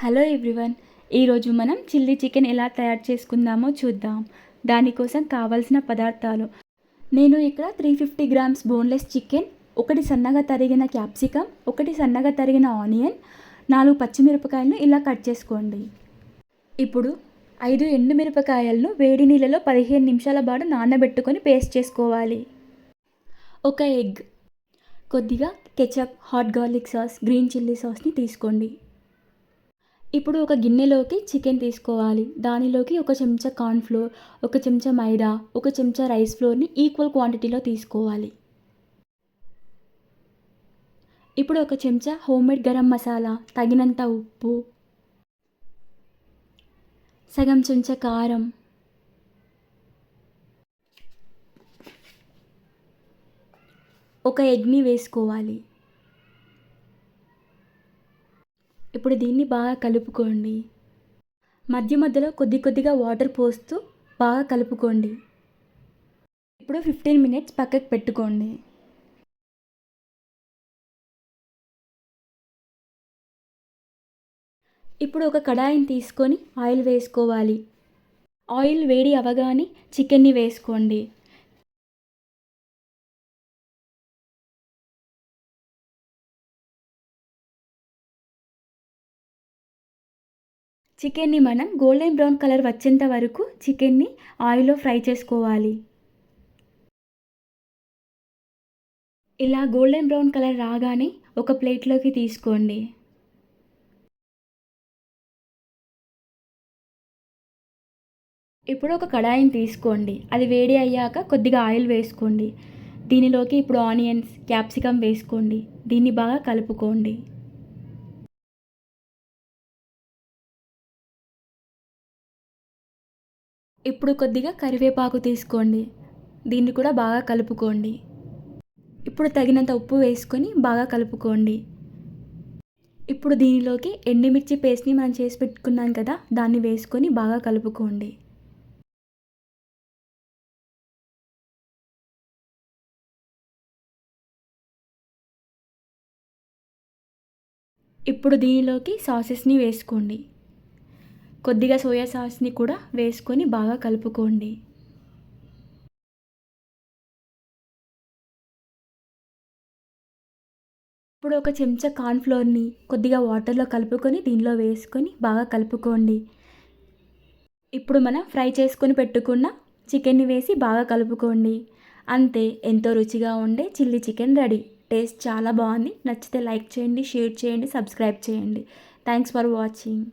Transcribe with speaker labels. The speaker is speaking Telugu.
Speaker 1: హలో ఎవ్రీవన్, ఈరోజు మనం చిల్లీ చికెన్ ఎలా తయారు చేసుకుందామో చూద్దాం. దానికోసం కావాల్సిన పదార్థాలు నేను ఇక్కడ 350 గ్రామ్స్ బోన్లెస్ చికెన్, ఒకటి సన్నగా తరిగిన క్యాప్సికమ్, ఒకటి సన్నగా తరిగిన ఆనియన్, 4 పచ్చిమిరపకాయలను ఇలా కట్ చేసుకోండి. ఇప్పుడు 5 ఎండుమిరపకాయలను వేడి నీళ్ళలో 15 నిమిషాల పాటు నానబెట్టుకొని పేస్ట్ చేసుకోవాలి. ఒక ఎగ్, కొద్దిగా ketchup, hot garlic sauce, green chilli సాస్ని తీసుకోండి. ఇప్పుడు ఒక గిన్నెలోకి చికెన్ తీసుకోవాలి. దానిలోకి ఒక చెంచా కార్న్ఫ్లోర్, ఒక చెంచా మైదా, ఒక చెంచా రైస్ ఫ్లోర్ని ఈక్వల్ క్వాంటిటీలో తీసుకోవాలి. ఇప్పుడు ఒక చెంచా హోమ్మేడ్ గరం మసాలా, తగినంత ఉప్పు, సగం చెంచా కారం, ఒక ఎగ్ని వేసుకోవాలి. ఇప్పుడు దీన్ని బాగా కలుపుకోండి. మధ్య మధ్యలో కొద్దిగా వాటర్ పోస్తూ బాగా కలుపుకోండి. ఇప్పుడు 15 మినిట్స్ పక్కకు పెట్టుకోండి. ఇప్పుడు ఒక కడాయిని తీసుకొని ఆయిల్ వేసుకోవాలి. ఆయిల్ వేడి అవ్వగానే చికెన్ని వేసుకోండి. చికెన్ని మనం గోల్డెన్ బ్రౌన్ కలర్ వచ్చేంత వరకు చికెన్ని ఆయిల్లో ఫ్రై చేసుకోవాలి. ఇలా గోల్డెన్ బ్రౌన్ కలర్ రాగానే ఒక ప్లేట్లోకి తీసుకోండి. ఇప్పుడు ఒక కడాయిని తీసుకోండి. అది వేడి అయ్యాక కొద్దిగా ఆయిల్ వేసుకోండి. దీనిలోకి ఇప్పుడు ఆనియన్స్, క్యాప్సికమ్ వేసుకోండి. దీన్ని బాగా కలుపుకోండి. ఇప్పుడు కొద్దిగా కరివేపాకు తీసుకోండి. దీన్ని కూడా బాగా కలుపుకోండి. ఇప్పుడు తగినంత ఉప్పు వేసుకొని బాగా కలుపుకోండి. ఇప్పుడు దీనిలోకి ఎండుమిర్చి పేస్ట్ని మనం చేసి పెట్టుకున్నాం కదా, దాన్ని వేసుకొని బాగా కలుపుకోండి. ఇప్పుడు దీనిలోకి సాసెస్ని వేసుకోండి. కొద్దిగా సోయా సాస్ని కూడా వేసుకొని బాగా కలుపుకోండి. ఇప్పుడు ఒక చెంచా కార్న్ఫ్లోర్ని కొద్దిగా వాటర్లో కలుపుకొని దీనిలో వేసుకొని బాగా కలుపుకోండి. ఇప్పుడు మనం ఫ్రై చేసుకొని పెట్టుకున్న చికెన్ని వేసి బాగా కలుపుకోండి. అంతే, ఎంతో రుచిగా ఉండే చిల్లీ చికెన్ రెడీ. టేస్ట్ చాలా బాగుంది. నచ్చితే లైక్ చేయండి, షేర్ చేయండి, సబ్స్క్రైబ్ చేయండి. Thanks for watching.